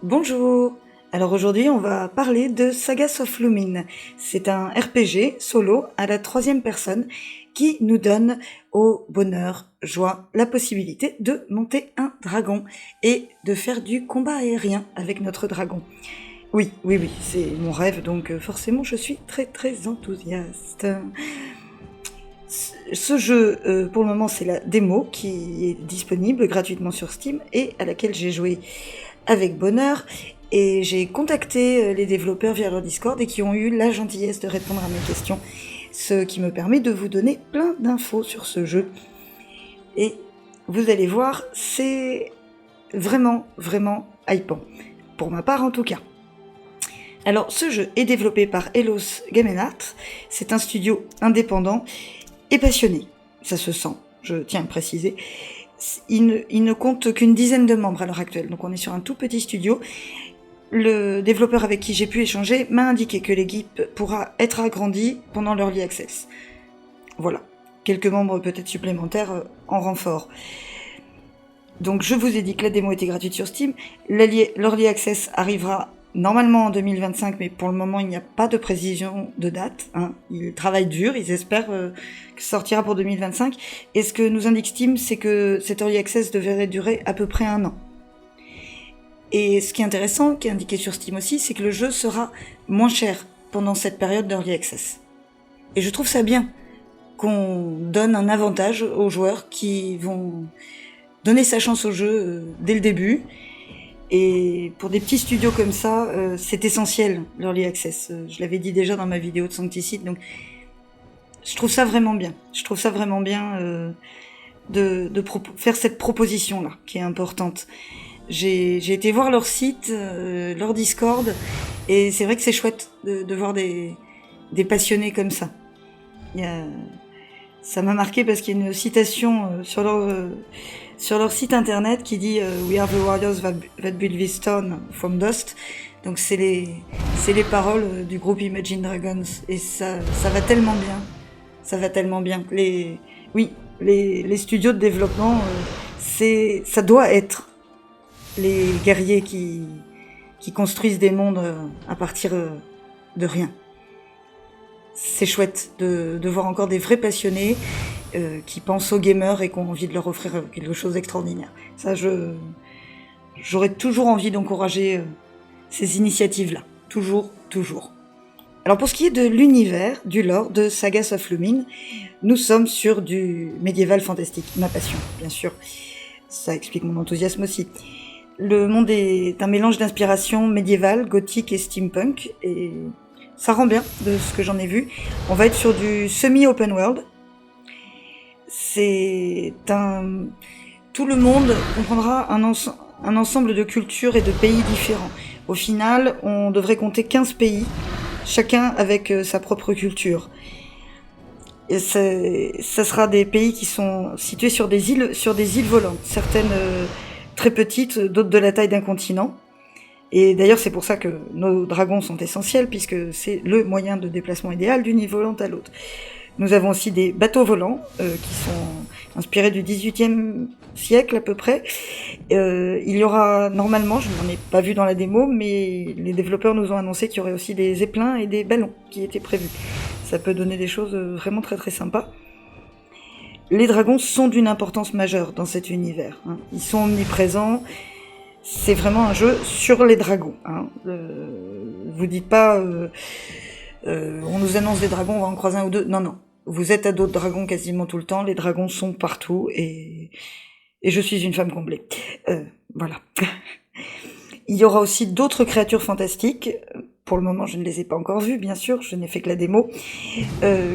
Bonjour. Alors aujourd'hui, on va parler de Sagas of Lumin. C'est un RPG solo à la 3e personne qui nous donne au bonheur, joie, la possibilité de monter un dragon et de faire du combat aérien avec notre dragon. Oui, c'est mon rêve, donc forcément je suis très enthousiaste. Ce jeu, pour le moment, c'est la démo qui est disponible gratuitement sur Steam et à laquelle j'ai joué avec bonheur. Et j'ai contacté les développeurs via leur Discord et qui ont eu la gentillesse de répondre à mes questions, ce qui me permet de vous donner plein d'infos sur ce jeu. Et vous allez voir, c'est vraiment hypant, pour ma part en tout cas. Alors, ce jeu est développé par Hellos Game & Art, c'est un studio indépendant et passionné, ça se sent, je tiens à le préciser. Il ne compte qu'une dizaine de membres à l'heure actuelle, donc on est sur un tout petit studio. Le développeur avec qui j'ai pu échanger m'a indiqué que l'équipe pourra être agrandie pendant l'Early Access. Voilà, quelques membres peut-être supplémentaires en renfort. Donc je vous ai dit que la démo était gratuite sur Steam, l'Early Access arrivera normalement en 2025, mais pour le moment il n'y a pas de précision de date. Ils travaillent dur, ils espèrent que ça sortira pour 2025. Et ce que nous indique Steam, c'est que cet Early Access devrait durer à peu près 1 an. Et ce qui est intéressant, qui est indiqué sur Steam aussi, c'est que le jeu sera moins cher pendant cette période d'Early Access. Et je trouve ça bien qu'on donne un avantage aux joueurs qui vont donner sa chance au jeu dès le début. Et pour des petits studios comme ça, c'est essentiel, l'Early Access. Je l'avais dit déjà dans ma vidéo de Sancticide, donc je trouve ça vraiment bien. Je trouve ça vraiment bien de faire cette proposition-là, qui est importante. J'ai été voir leur site, leur Discord, et c'est vrai que c'est chouette de voir des passionnés comme ça. Ça m'a marqué parce qu'il y a une citation sur leur site internet qui dit We are the warriors that build this town from dust. Donc c'est les paroles du groupe Imagine Dragons, et ça va tellement bien. Ça va tellement bien. Les studios de développement, ça doit être les guerriers qui construisent des mondes à partir de rien. C'est chouette de voir encore des vrais passionnés qui pensent aux gamers et qui ont envie de leur offrir quelque chose d'extraordinaire. Ça, j'aurais toujours envie d'encourager ces initiatives-là. Toujours. Alors pour ce qui est de l'univers, du lore de Sagas of Lumin, nous sommes sur du médiéval fantastique, ma passion, bien sûr. Ça explique mon enthousiasme aussi. Le monde est un mélange d'inspiration médiévale, gothique et steampunk, et ça rend bien de ce que j'en ai vu. On va être sur du semi-open world. Tout le monde comprendra un ensemble de cultures et de pays différents. Au final, on devrait compter 15 pays, chacun avec sa propre culture. Et ça sera des pays qui sont situés sur des îles volantes, certaines très petites, d'autres de la taille d'un continent. Et d'ailleurs, c'est pour ça que nos dragons sont essentiels, puisque c'est le moyen de déplacement idéal d'une île volante à l'autre. Nous avons aussi des bateaux volants qui sont inspirés du XVIIIe siècle à peu près. Il y aura normalement, je n'en ai pas vu dans la démo, mais les développeurs nous ont annoncé qu'il y aurait aussi des zeppelins et des ballons qui étaient prévus. Ça peut donner des choses vraiment très sympas. Les dragons sont d'une importance majeure dans cet univers. Ils sont omniprésents. C'est vraiment un jeu sur les dragons. Vous dites pas on nous annonce des dragons, on va en croiser un ou deux. Non. Vous êtes à dos de dragons quasiment tout le temps. Les dragons sont partout et je suis une femme comblée. Voilà. Il y aura aussi d'autres créatures fantastiques. Pour le moment, je ne les ai pas encore vues, bien sûr. Je n'ai fait que la démo.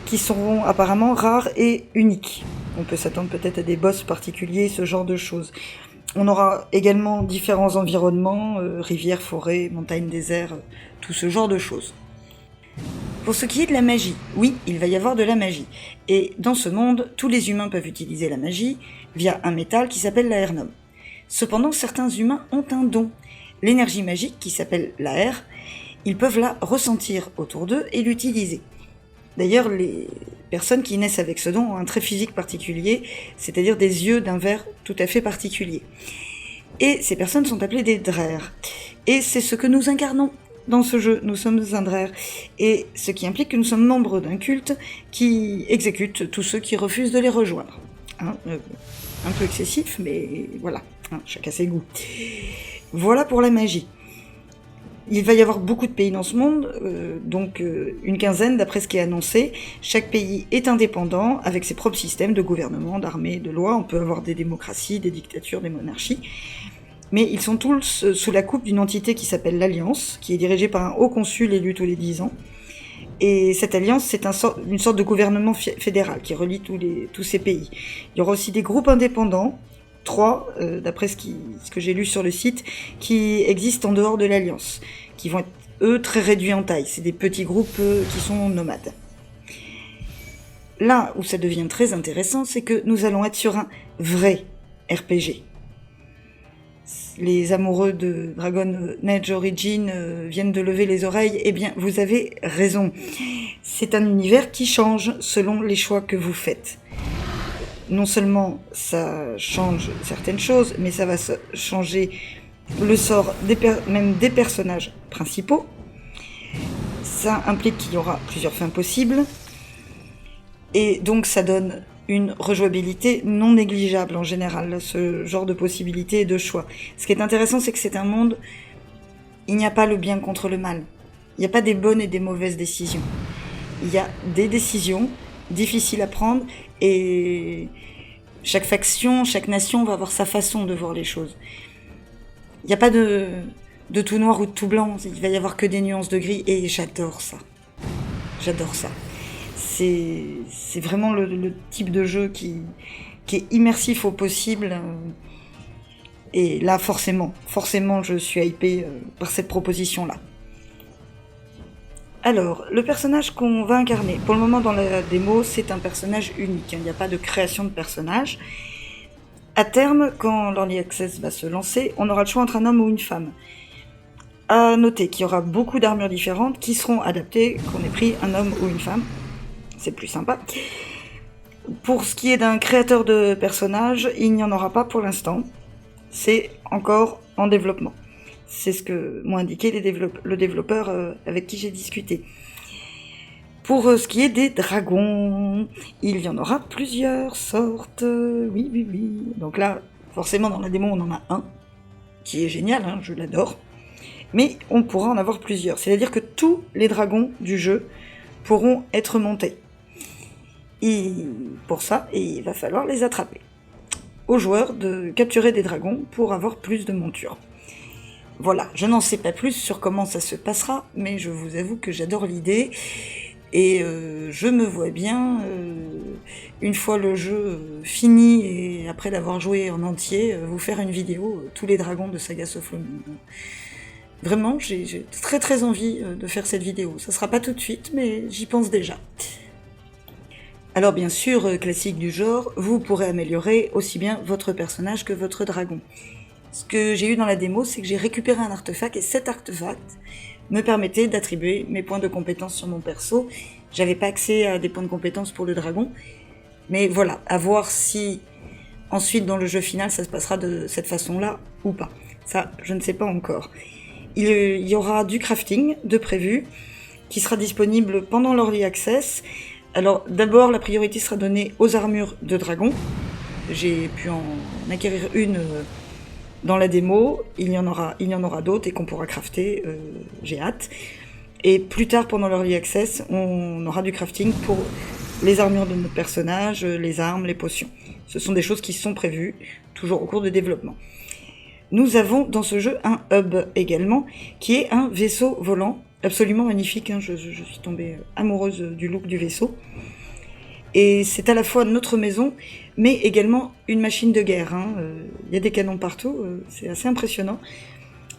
Qui seront apparemment rares et uniques. On peut s'attendre peut-être à des boss particuliers, ce genre de choses. On aura également différents environnements, rivières, forêts, montagnes, déserts, tout ce genre de choses. Pour ce qui est de la magie, oui, il va y avoir de la magie. Et dans ce monde, tous les humains peuvent utiliser la magie via un métal qui s'appelle l'aernum. Cependant, certains humains ont un don, l'énergie magique qui s'appelle l'air. Ils peuvent la ressentir autour d'eux et l'utiliser. D'ailleurs, les personnes qui naissent avec ce don ont un trait physique particulier, c'est-à-dire des yeux d'un vert tout à fait particulier. Et ces personnes sont appelées des Drers. Et c'est ce que nous incarnons dans ce jeu, nous sommes un Drer. Et ce qui implique que nous sommes membres d'un culte qui exécute tous ceux qui refusent de les rejoindre. Hein, un peu excessif, mais voilà, hein, chacun ses goûts. Voilà pour la magie. Il va y avoir beaucoup de pays dans ce monde, donc une quinzaine d'après ce qui est annoncé. Chaque pays est indépendant, avec ses propres systèmes de gouvernement, d'armée, de loi. On peut avoir des démocraties, des dictatures, des monarchies. Mais ils sont tous sous la coupe d'une entité qui s'appelle l'Alliance, qui est dirigée par un haut consul élu tous les 10 ans. Et cette alliance, c'est une sorte de gouvernement fédéral qui relie tous ces pays. Il y aura aussi des groupes indépendants, 3, d'après ce que j'ai lu sur le site, qui existent en dehors de l'Alliance, qui vont être, eux, très réduits en taille. C'est des petits groupes qui sont nomades. Là où ça devient très intéressant, c'est que nous allons être sur un vrai RPG. Les amoureux de Dragon Age Origins viennent de lever les oreilles. Eh bien, vous avez raison. C'est un univers qui change selon les choix que vous faites. Non seulement ça change certaines choses, mais ça va changer le sort même des personnages principaux. Ça implique qu'il y aura plusieurs fins possibles. Et donc ça donne une rejouabilité non négligeable en général, ce genre de possibilités et de choix. Ce qui est intéressant, c'est que c'est un monde, il n'y a pas le bien contre le mal. Il n'y a pas des bonnes et des mauvaises décisions. Il y a des décisions difficiles à prendre et chaque faction, chaque nation va avoir sa façon de voir les choses. Il n'y a pas de tout noir ou de tout blanc, il va y avoir que des nuances de gris et j'adore ça. J'adore ça. C'est vraiment le type de jeu qui est immersif au possible. Et là, forcément, je suis hypée par cette proposition-là. Alors, le personnage qu'on va incarner, pour le moment dans la démo, c'est un personnage unique. Il n'y a pas de création de personnage. À terme, quand l'Early Access va se lancer, on aura le choix entre un homme ou une femme. À noter qu'il y aura beaucoup d'armures différentes qui seront adaptées, qu'on ait pris un homme ou une femme. C'est plus sympa. Pour ce qui est d'un créateur de personnages, il n'y en aura pas pour l'instant. C'est encore en développement. C'est ce que m'ont indiqué le développeur avec qui j'ai discuté. Pour ce qui est des dragons, il y en aura plusieurs sortes. Oui. Donc là, forcément, dans la démo, on en a un, qui est génial, hein, je l'adore. Mais on pourra en avoir plusieurs. C'est-à-dire que tous les dragons du jeu pourront être montés. Et pour ça, il va falloir les attraper. Aux joueurs de capturer des dragons pour avoir plus de montures. Voilà, je n'en sais pas plus sur comment ça se passera, mais je vous avoue que j'adore l'idée. Et je me vois bien, une fois le jeu fini et après l'avoir joué en entier, vous faire une vidéo, tous les dragons de Sagas of Lomin. Vraiment, j'ai très très envie de faire cette vidéo. Ça sera pas tout de suite, mais j'y pense déjà. Alors bien sûr, classique du genre, vous pourrez améliorer aussi bien votre personnage que votre dragon. Ce que j'ai eu dans la démo, c'est que j'ai récupéré un artefact, et cet artefact me permettait d'attribuer mes points de compétence sur mon perso. J'avais pas accès à des points de compétence pour le dragon, mais voilà, à voir si ensuite dans le jeu final ça se passera de cette façon-là ou pas. Ça, je ne sais pas encore. Il y aura du crafting de prévu, qui sera disponible pendant l'Early Access. Alors d'abord, la priorité sera donnée aux armures de dragon. J'ai pu en acquérir une dans la démo, il y en aura d'autres et qu'on pourra crafter, j'ai hâte. Et plus tard, pendant l'Early Access, on aura du crafting pour les armures de notre personnage, les armes, les potions. Ce sont des choses qui sont prévues, toujours au cours de développement. Nous avons dans ce jeu un hub également, qui est un vaisseau volant, absolument magnifique, hein, je suis tombée amoureuse du look du vaisseau. Et c'est à la fois notre maison, mais également une machine de guerre. Hein. Y a des canons partout, c'est assez impressionnant.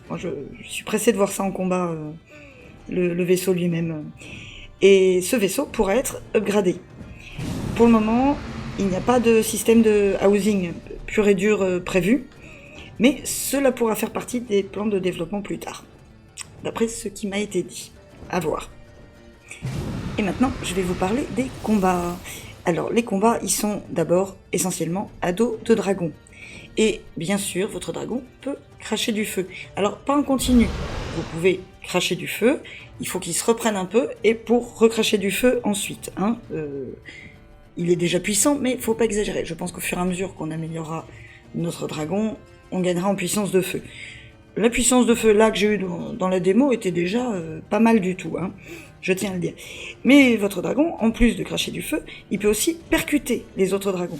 Moi, je suis pressée de voir ça en combat, le vaisseau lui-même. Et ce vaisseau pourra être upgradé. Pour le moment, il n'y a pas de système de housing pur et dur prévu, mais cela pourra faire partie des plans de développement plus tard, d'après ce qui m'a été dit. À voir. Et maintenant, je vais vous parler des combats. Alors, les combats, ils sont d'abord essentiellement à dos de dragon. Et bien sûr, votre dragon peut cracher du feu. Alors, pas en continu. Vous pouvez cracher du feu, il faut qu'il se reprenne un peu, et pour recracher du feu ensuite. Hein, il est déjà puissant, mais faut pas exagérer. Je pense qu'au fur et à mesure qu'on améliorera notre dragon, on gagnera en puissance de feu. La puissance de feu là que j'ai eue dans la démo était déjà pas mal du tout, hein, je tiens à le dire. Mais votre dragon, en plus de cracher du feu, il peut aussi percuter les autres dragons.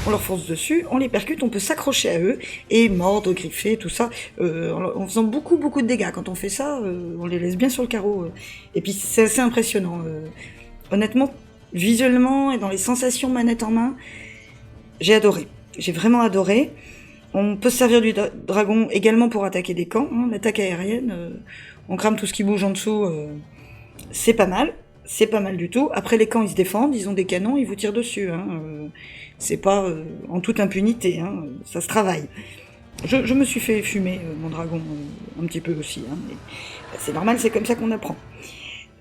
On leur fonce dessus, on les percute, on peut s'accrocher à eux et mordre, griffer, tout ça, en faisant beaucoup de dégâts. Quand on fait ça, on les laisse bien sur le carreau. Et puis c'est assez impressionnant. Honnêtement, visuellement et dans les sensations manette en main, j'ai adoré. J'ai vraiment adoré. On peut se servir du dragon également pour attaquer des camps. Hein, l'attaque aérienne, on crame tout ce qui bouge en dessous, c'est pas mal. C'est pas mal du tout. Après, les camps, ils se défendent, ils ont des canons, ils vous tirent dessus. Hein, c'est pas en toute impunité, hein, ça se travaille. Je me suis fait fumer mon dragon un petit peu aussi. Hein, mais c'est normal, c'est comme ça qu'on apprend.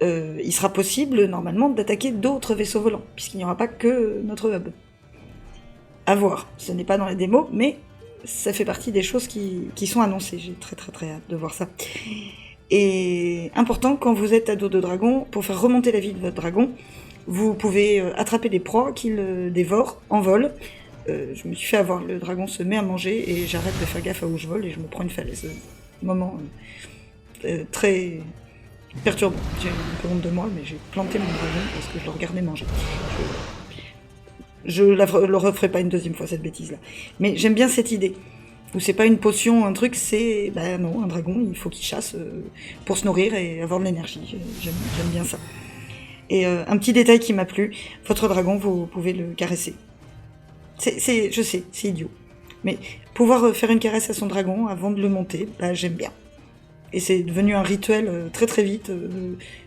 Il sera possible, normalement, d'attaquer d'autres vaisseaux volants, puisqu'il n'y aura pas que notre hub. À voir. Ce n'est pas dans la démo, mais ça fait partie des choses qui sont annoncées. J'ai très hâte de voir ça. Et important, quand vous êtes à dos de dragon, pour faire remonter la vie de votre dragon, vous pouvez attraper des proies qu'il dévore en vol. Je me suis fait avoir, le dragon se met à manger et j'arrête de faire gaffe à où je vole et je me prends une falaise. Moment très perturbant. J'ai un peu honte de moi, mais j'ai planté mon dragon parce que je le regardais manger. Je le referai pas une deuxième fois, cette bêtise-là. Mais j'aime bien cette idée. Où c'est pas une potion, un truc, c'est... Ben non, un dragon, il faut qu'il chasse pour se nourrir et avoir de l'énergie. J'aime bien ça. Et un petit détail qui m'a plu, votre dragon, vous pouvez le caresser. Je sais, c'est idiot. Mais pouvoir faire une caresse à son dragon avant de le monter, ben, j'aime bien. Et c'est devenu un rituel très vite.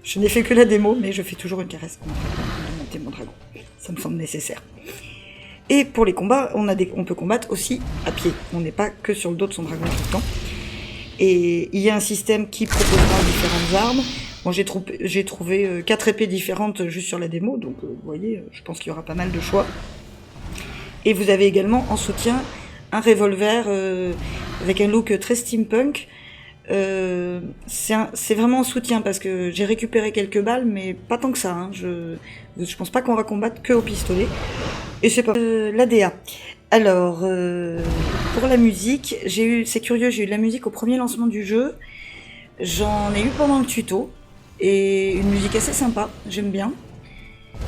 Je n'ai fait que la démo, mais je fais toujours une caresse avant de monter mon dragon. Ça me semble nécessaire. Et pour les combats, on peut combattre aussi à pied. On n'est pas que sur le dos de son dragon tout le temps. Et il y a un système qui proposera différentes armes. Bon, j'ai trouvé 4 épées différentes juste sur la démo, donc vous voyez, je pense qu'il y aura pas mal de choix. Et vous avez également en soutien un revolver avec un look très steampunk. C'est vraiment en soutien parce que j'ai récupéré quelques balles, mais pas tant que ça. Hein. Je pense pas qu'on va combattre que au pistolet. Et c'est pas l'ADA. Alors, pour la musique, c'est curieux, j'ai eu de la musique au premier lancement du jeu. J'en ai eu pendant le tuto. Et une musique assez sympa, j'aime bien.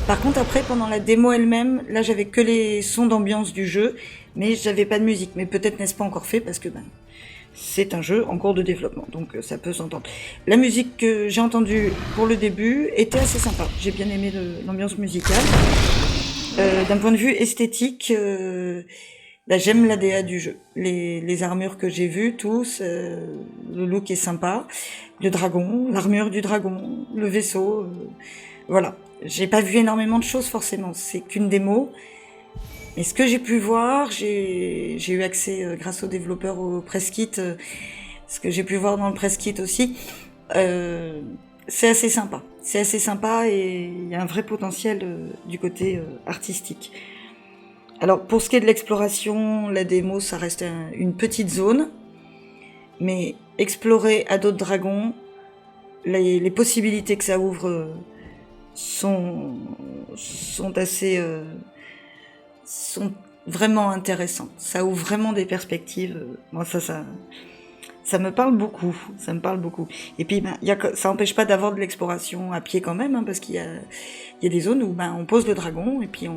Par contre, après, pendant la démo elle-même, là, j'avais que les sons d'ambiance du jeu, mais j'avais pas de musique. Mais peut-être n'est-ce pas encore fait, parce que c'est un jeu en cours de développement, donc ça peut s'entendre. La musique que j'ai entendue pour le début était assez sympa. J'ai bien aimé l'ambiance musicale. D'un point de vue esthétique, j'aime l'ADA du jeu. Les armures que j'ai vues, tous, le look est sympa. Le dragon, l'armure du dragon, le vaisseau, voilà. J'ai pas vu énormément de choses forcément, c'est qu'une démo. Mais ce que j'ai pu voir, j'ai eu accès grâce aux développeurs au press kit, ce que j'ai pu voir dans le press kit aussi, c'est assez sympa. C'est assez sympa et il y a un vrai potentiel du côté artistique. Alors pour ce qui est de l'exploration, la démo ça reste une petite zone, mais explorer à dos de dragons, les possibilités que ça ouvre sont assez... sont vraiment intéressantes. Ça ouvre vraiment des perspectives. Moi, ça me parle beaucoup. Ça me parle beaucoup. Et puis, ça n'empêche pas d'avoir de l'exploration à pied quand même, hein, parce qu'il y a des zones où on pose le dragon et puis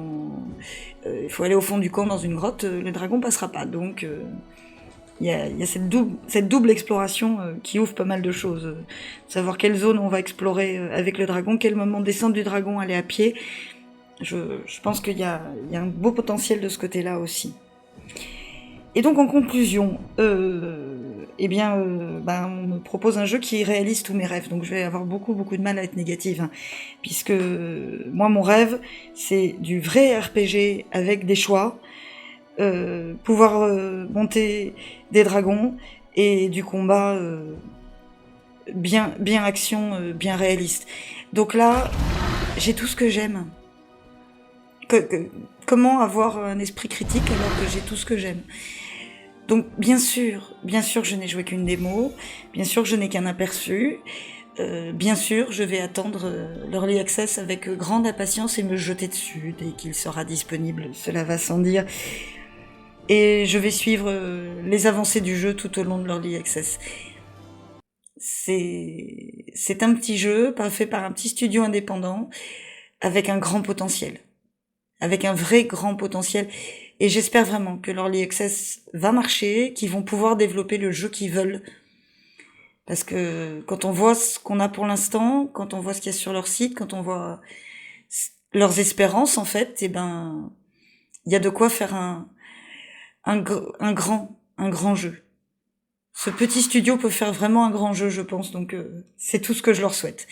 il faut aller au fond du camp dans une grotte. Le dragon passera pas. Donc, il y a cette double exploration qui ouvre pas mal de choses. Savoir quelle zone on va explorer avec le dragon, quel moment descendre du dragon, aller à pied. Je pense qu'il y a un beau potentiel de ce côté-là aussi. Et donc en conclusion, on me propose un jeu qui réalise tous mes rêves. Donc je vais avoir beaucoup de mal à être négative, hein, puisque moi mon rêve c'est du vrai RPG avec des choix, pouvoir monter des dragons et du combat bien action, bien réaliste. Donc là, j'ai tout ce que j'aime. Comment avoir un esprit critique alors que j'ai tout ce que j'aime? Donc bien sûr, je n'ai joué qu'une démo, bien sûr, je n'ai qu'un aperçu, bien sûr, je vais attendre l'Early Access avec grande impatience et me jeter dessus dès qu'il sera disponible, cela va sans dire. Et je vais suivre les avancées du jeu tout au long de l'Early Access. C'est un petit jeu fait par un petit studio indépendant avec un grand potentiel, avec un vrai grand potentiel. Et j'espère vraiment que l'Early Access va marcher, qu'ils vont pouvoir développer le jeu qu'ils veulent. Parce que quand on voit ce qu'on a pour l'instant, quand on voit ce qu'il y a sur leur site, quand on voit leurs espérances, en fait, eh ben, il y a de quoi faire un grand jeu. Ce petit studio peut faire vraiment un grand jeu, je pense, donc c'est tout ce que je leur souhaite.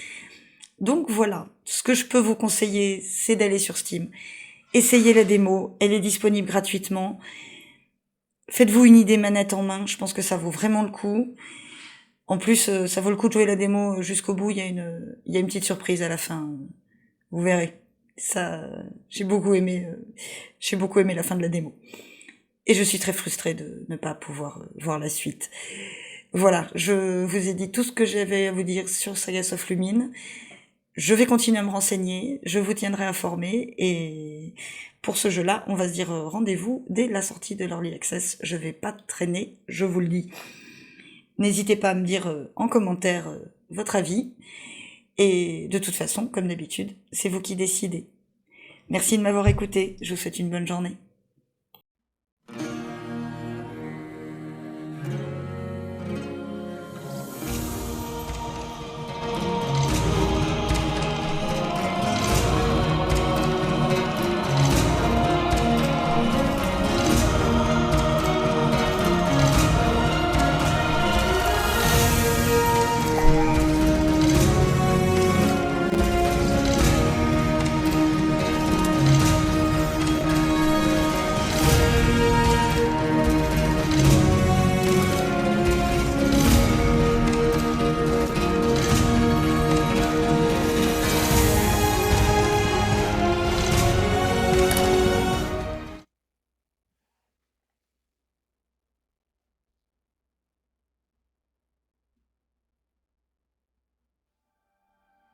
Donc voilà, ce que je peux vous conseiller, c'est d'aller sur Steam. Essayez la démo, elle est disponible gratuitement. Faites-vous une idée manette en main, je pense que ça vaut vraiment le coup. En plus, ça vaut le coup de jouer la démo jusqu'au bout, il y a une petite surprise à la fin. Vous verrez. Ça, j'ai beaucoup aimé la fin de la démo. Et je suis très frustrée de ne pas pouvoir voir la suite. Voilà, je vous ai dit tout ce que j'avais à vous dire sur Sagas of Lumine. Je vais continuer à me renseigner, je vous tiendrai informé, et pour ce jeu-là, on va se dire rendez-vous dès la sortie de l'Early Access. Je vais pas traîner, je vous le dis. N'hésitez pas à me dire en commentaire votre avis, et de toute façon, comme d'habitude, c'est vous qui décidez. Merci de m'avoir écouté, je vous souhaite une bonne journée.